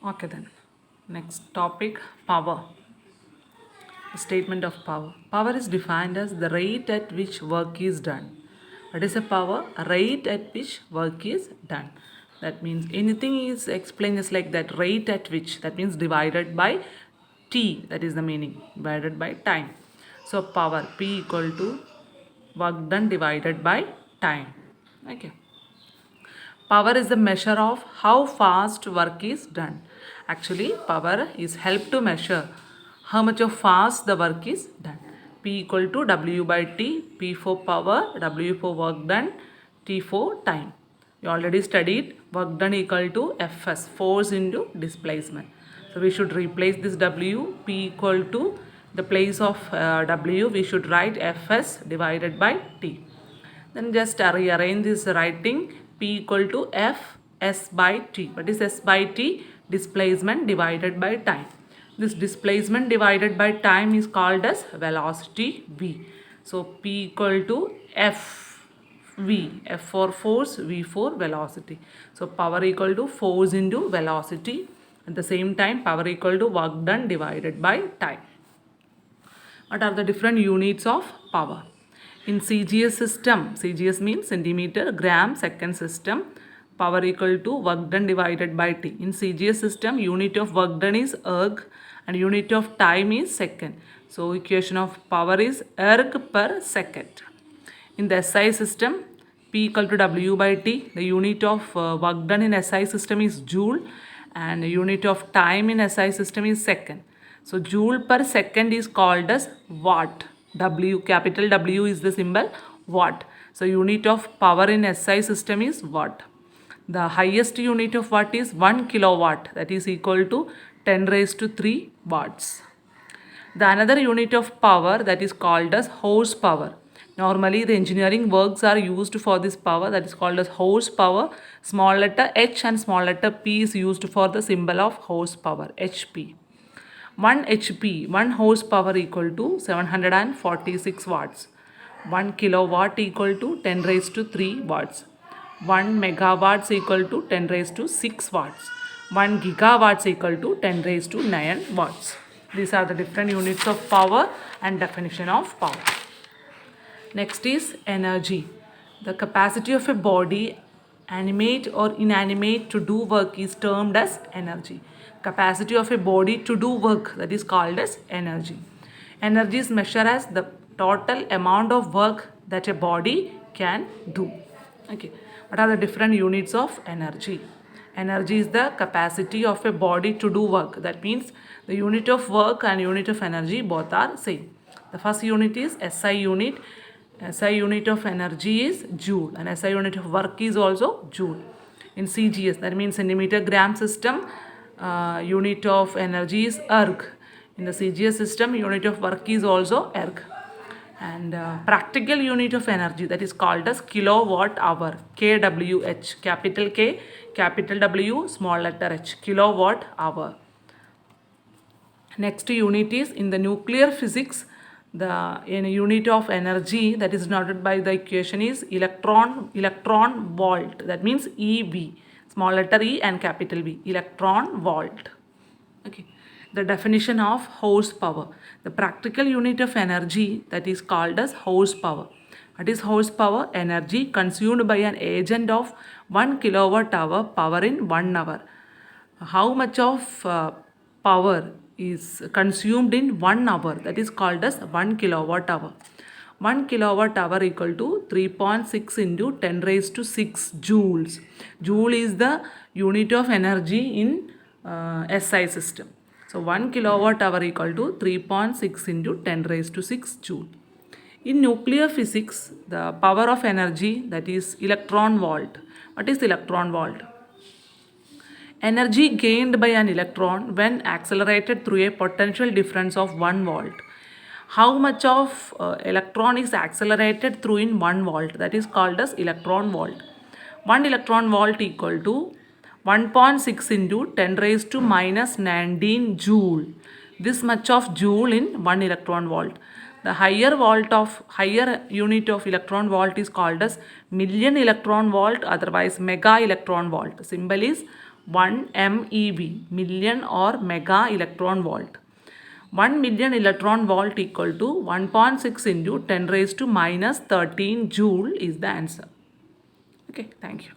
Okay then. Next topic, power. Statement of power. Power is defined as the rate at which work is done. What is a power? A rate at which work is done. That means anything is explained as like that rate at which. That means divided by t. That is the meaning. Divided by time. So power P equal to work done divided by time. Okay. Power is the measure of how fast work is done. Actually, power is help to measure how much of fast the work is done. P equal to W by T, P for power, W for work done, T for time. You already studied work done equal to Fs, force into displacement. So we should replace this W, P equal to the place of W, we should write Fs divided by T. Then just rearrange this writing P equal to F S by T. What is S by T? Displacement divided by time. This displacement divided by time is called as velocity V. So P equal to F V. F for force, V for velocity. So power equal to force into velocity. At the same time, power equal to work done divided by time. What are the different units of power? In CGS system, CGS means centimeter, gram, second system, power equal to work done divided by T. In CGS system, unit of work done is erg and unit of time is second. So equation of power is erg per second. In the SI system, P equal to W by T. The unit of work done in SI system is joule and the unit of time in SI system is second. So joule per second is called as watt. W, capital W is the symbol watt. So unit of power in SI system is watt. The highest unit of watt is 1 kilowatt, that is equal to 10 raised to 3 watts. The another unit of power that is called as horsepower. Normally the engineering works are used for this power, that is called as horsepower. Small letter H and small letter P is used for the symbol of horsepower, HP. 1 HP, 1 horsepower equal to 746 watts. 1 kilowatt equal to 10 raised to 3 watts. 1 megawatts equal to 10 raised to 6 watts. 1 gigawatts equal to 10 raised to 9 watts. These are the different units of power and definition of power. Next is energy. The capacity of a body, animate or inanimate, to do work is termed as energy. Capacity of a body to do work, that is called as energy. Energy is measured as the total amount of work that a body can do. Okay. What are the different units of energy? Energy is the capacity of a body to do work. That means the unit of work and unit of energy both are same. The first unit is SI unit. SI unit of energy is joule and SI unit of work is also joule. In CGS, that means centimeter gram system, unit of energy is erg. In the CGS system, unit of work is also erg. And practical unit of energy, that is called as kilowatt hour, kWh, capital K, capital W, small letter h, kilowatt hour. Next unit is in the nuclear physics, the unit of energy that is denoted by the equation is electron volt, that means EV, small letter E and capital V, electron volt. Okay. The definition of horsepower. The practical unit of energy that is called as horsepower. What is horsepower? Energy consumed by an agent of 1 kilowatt hour power in 1 hour. How much of power is consumed in 1 hour? That is called as 1 kilowatt hour. 1 kilowatt hour equal to 3.6 into 10 raised to 6 joules. Joule is the unit of energy in SI system. So 1 kilowatt hour equal to 3.6 into 10 raised to 6 joule. In nuclear physics, the power of energy, that is electron volt. What is electron volt? Energy gained by an electron when accelerated through a potential difference of 1 volt. How much of electron is accelerated through in 1 volt? That is called as electron volt. 1 electron volt equal to 1.6 into 10 raised to minus 19 joule. This much of joule in 1 electron volt. The higher unit of electron volt is called as million electron volt, otherwise mega electron volt. Symbol is 1 MeV, million or mega electron volt. 1 million electron volt equal to 1.6 into 10 raised to minus 13 joule is the answer. Okay, thank you.